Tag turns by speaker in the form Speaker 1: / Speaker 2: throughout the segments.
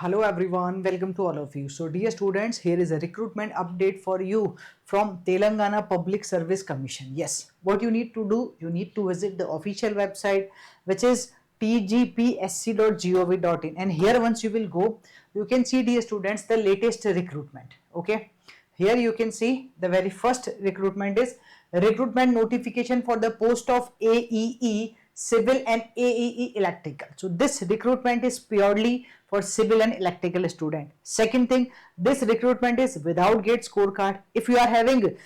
Speaker 1: Hello everyone, welcome to all of you. So dear students, here is a recruitment update for you from Telangana Public Service Commission. Yes, what you need to do, you need to visit the official website which is tgpsc.gov.in, and here once you will go, you can see, dear students, the latest recruitment. Okay, here you can see the very first recruitment is recruitment notification for the post of AEE civil and AEE electrical. So this recruitment is purely for civil and electrical student. Second thing, this recruitment is without GATE scorecard. If you are having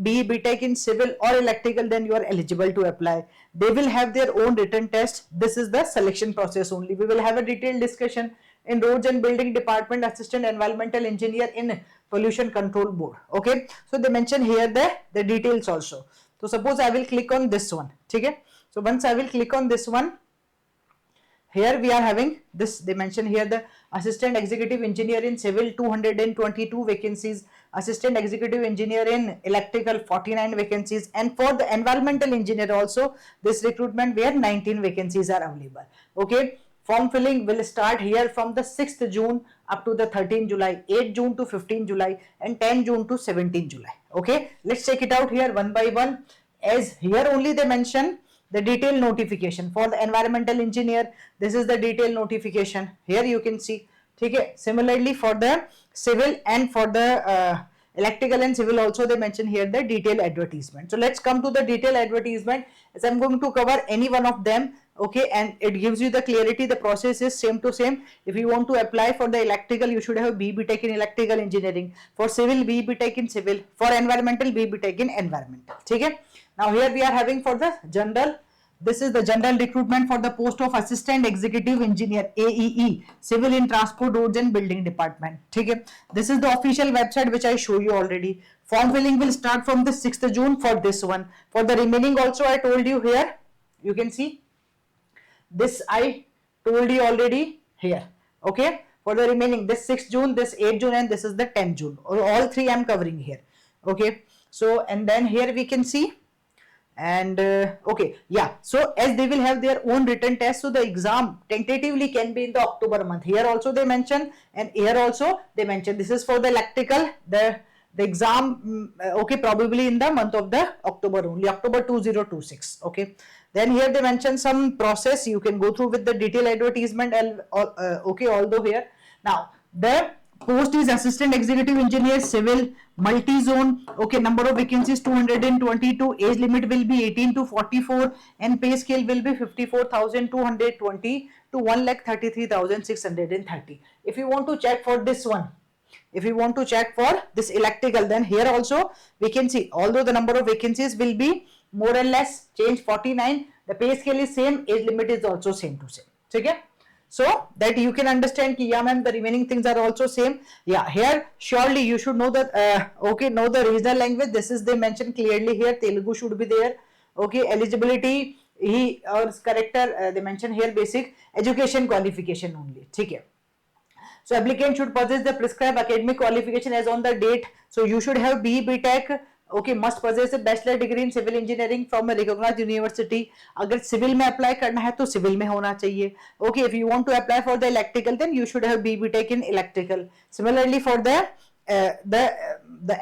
Speaker 1: BE Tech in civil or electrical, then you are eligible to apply. They will have their own written test. This is the selection process only. We will have a detailed discussion in roads and building department, assistant environmental engineer in pollution control board. Okay, so they mention here the details also. So suppose I will click on this one. Okay, so once I will click on this one, here we are having this. They mention here the assistant executive engineer in civil 222 vacancies, assistant executive engineer in electrical 49 vacancies, and for the environmental engineer also this recruitment where 19 vacancies are available. Okay, form filling will start here from the 6th June up to the 13th July, 8 June to 15 July, and 10 June to 17 July. Okay, let's check it out here one by one. As here only they mention the detailed notification for the environmental engineer. This is the detailed notification. Here you can see. Okay, similarly for the civil and for the electrical and civil also they mention here the detailed advertisement. So let's come to the detailed advertisement, as I'm going to cover any one of them. Okay, and it gives you the clarity. The process is same to same. If you want to apply for the electrical, you should have BE Tech in electrical engineering. For civil, BE Tech in civil. For environmental, BE Tech in environmental. Okay. Now here we are having for the general. This is the general recruitment for the post of assistant executive engineer AEE civil in transport roads and building department. Okay. This is the official website which I show you already. Form filling will start from the 6th June for this one. For the remaining also I told you here. You can see. This I told you already here. Okay. For the remaining, this 6th June, this 8th June, and this is the 10th June. All three I am covering here. Okay. So, and then here we can see. And okay, yeah, so as they will have their own written test, so the exam tentatively can be in the October month. Here also they mention, and here also they mention, this is for the electrical, the exam okay, probably in the month of the October only, October 2026. Okay, then here they mention some process you can go through with the detailed advertisement. Okay, although here now the post is assistant executive engineer civil multi-zone. Okay, number of vacancies 222, age limit will be 18 to 44, and pay scale will be 54,220 to 1,33,630. If you want to check for this one, if you want to check for this electrical, then here also we can see, although the number of vacancies will be more or less change 49, the pay scale is same, age limit is also same to same. Okay, so that you can understand ki, yeah ma'am, the remaining things are also same. Yeah, here surely you should know that okay, know the regional language. This is they mention clearly here, Telugu should be there. Okay, eligibility he or character they mention here basic education qualification only. Okay, so applicant should possess the prescribed academic qualification as on the date. So you should have BE Tech. Okay, must possess a bachelor degree in civil engineering from a recognized university. अगर civil में apply करना है तो civil में होना चाहिए. Okay, if you want to apply for the electrical, then you should have BE Tech in electrical. Similarly for the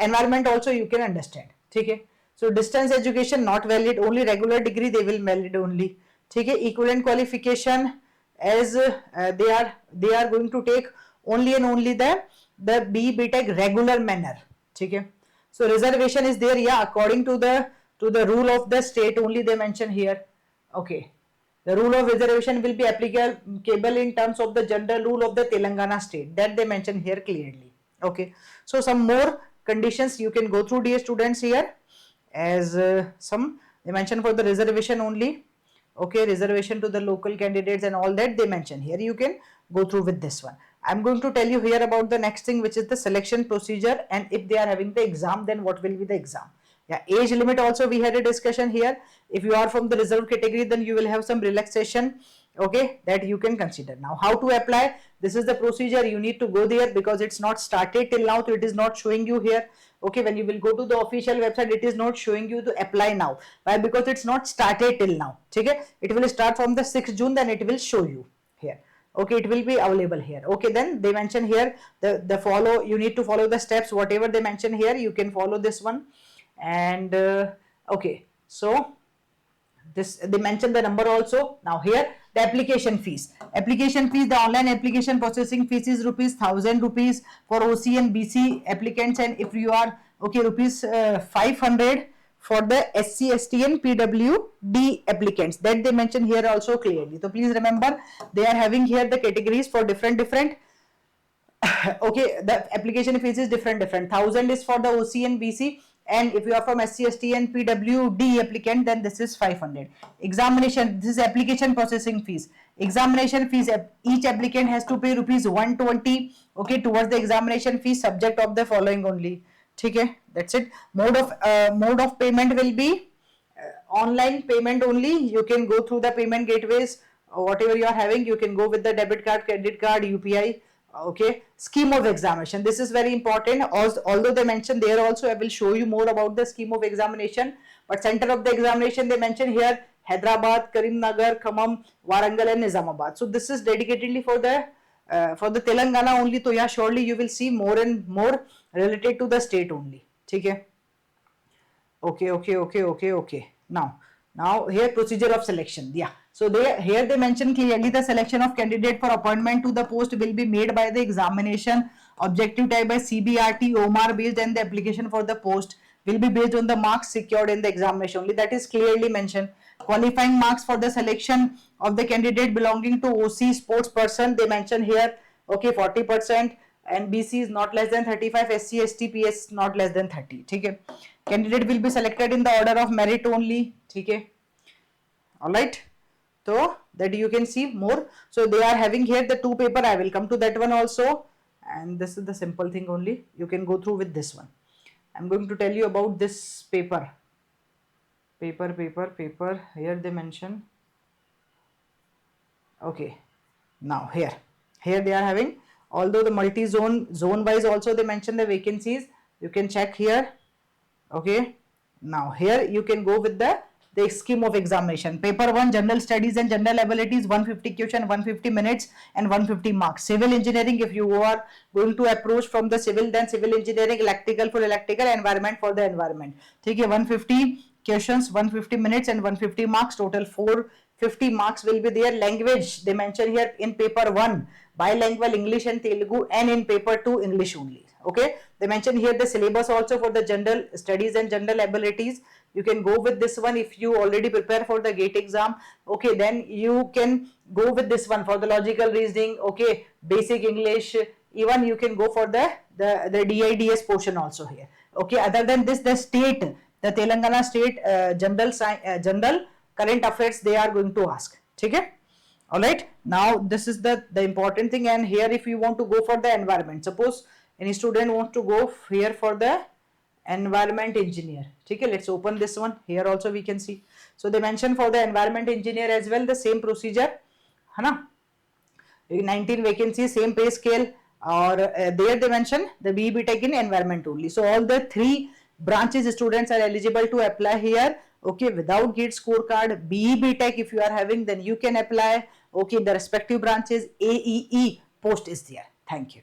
Speaker 1: environment also you can understand. ठीक है. So distance education not valid, only regular degree they will valid only. ठीक है. Equivalent qualification as they are going to take only and only the BE Tech regular manner. ठीक है. So reservation is there, yeah, according to the rule of the state only they mention here. Okay, the rule of reservation will be applicable in terms of the general rule of the Telangana state, that they mention here clearly. Okay, so some more conditions you can go through, dear students, here, as some they mention for the reservation only. Okay, reservation to the local candidates and all that they mention here. You can go through with this one. I'm going to tell you here about the next thing, which is the selection procedure, and if they are having the exam, then what will be the exam. Yeah, age limit also we had a discussion here. If you are from the reserve category, then you will have some relaxation. Okay, that you can consider. Now how to apply, this is the procedure. You need to go there because it's not started till now, so it is not showing you here. Okay, when you will go to the official website, it is not showing you to apply now. Why? Because it's not started till now. Okay, it will start from the 6th June, then it will show you here. Okay, it will be available here. Okay, then they mention here the follow, you need to follow the steps, whatever they mention here, you can follow this one. And okay, so this they mention the number also. Now here the application fees, the online application processing fees is rupees 1000 rupees for OC and BC applicants, and if you are okay, rupees 500 for the SC, ST and PWD applicants, that they mention here also clearly. So please remember, they are having here the categories for different okay, the application fees is different. 1000 is for the OC and BC, and if you are from SC, ST and PWD applicant, then this is 500. Examination, this is application processing fees. Examination fees, each applicant has to pay rupees 120, okay, towards the examination fees, subject of the following only. Okay, that's it. Mode of payment will be online payment only. You can go through the payment gateways, whatever you are having, you can go with the debit card, credit card, UPI. Okay, scheme of examination, this is very important. Although they mention there also, I will show you more about the scheme of examination, but center of the examination they mention here Hyderabad, Karimnagar, Khammam, Warangal and Nizamabad. So this is dedicatedly for the Telangana only. So yeah, surely you will see more and more related to the state only. Okay. Okay. Now here procedure of selection. Yeah. So here they mention clearly the selection of candidate for appointment to the post will be made by the examination objective type by CBRT, OMR based, and the application for the post will be based on the marks secured in the examination only. That is clearly mentioned. Qualifying marks for the selection of the candidate belonging to OC sports person, they mention here, okay, 40%, and BC is not less than 35, SC, ST, PS not less than 30. Okay. Candidate will be selected in the order of merit only. Okay. All right. So that you can see more. So they are having here the two paper. I will come to that one also. And this is the simple thing only. You can go through with this one. I'm going to tell you about this paper. Paper. Here they mention. Okay. Now here they are having. Although the multi-zone, zone-wise also they mention the vacancies. You can check here. Okay. Now here you can go with the scheme of examination. Paper 1, general studies and general abilities, 150 question, 150 minutes and 150 marks. Civil engineering, if you are going to approach from the civil, then civil engineering, electrical for electrical, environment for the environment. Okay, 150 questions, 150 minutes and 150 marks, total 450 marks will be there. Language, they mention here in paper 1, bilingual English and Telugu, and in paper 2, English only. Okay, they mention here the syllabus also for the general studies and general abilities. You can go with this one if you already prepare for the GATE exam. Okay, then you can go with this one for the logical reasoning. Okay, basic English. Even you can go for the DIDS portion also here. Okay, other than this, the Telangana state general current affairs they are going to ask. Okay. All right. Now this is the important thing. And here if you want to go for the environment, suppose any student wants to go here for the environment engineer. Okay, let's open this one. Here also we can see. So they mention for the environment engineer as well the same procedure. Hana? 19 vacancies, same pay scale, or there they mention the BE Tech in environment only. So all the 3 branches students are eligible to apply here. Okay, without GATE scorecard, BE Tech if you are having, then you can apply. Okay, the respective branches AEE post is there. Thank you.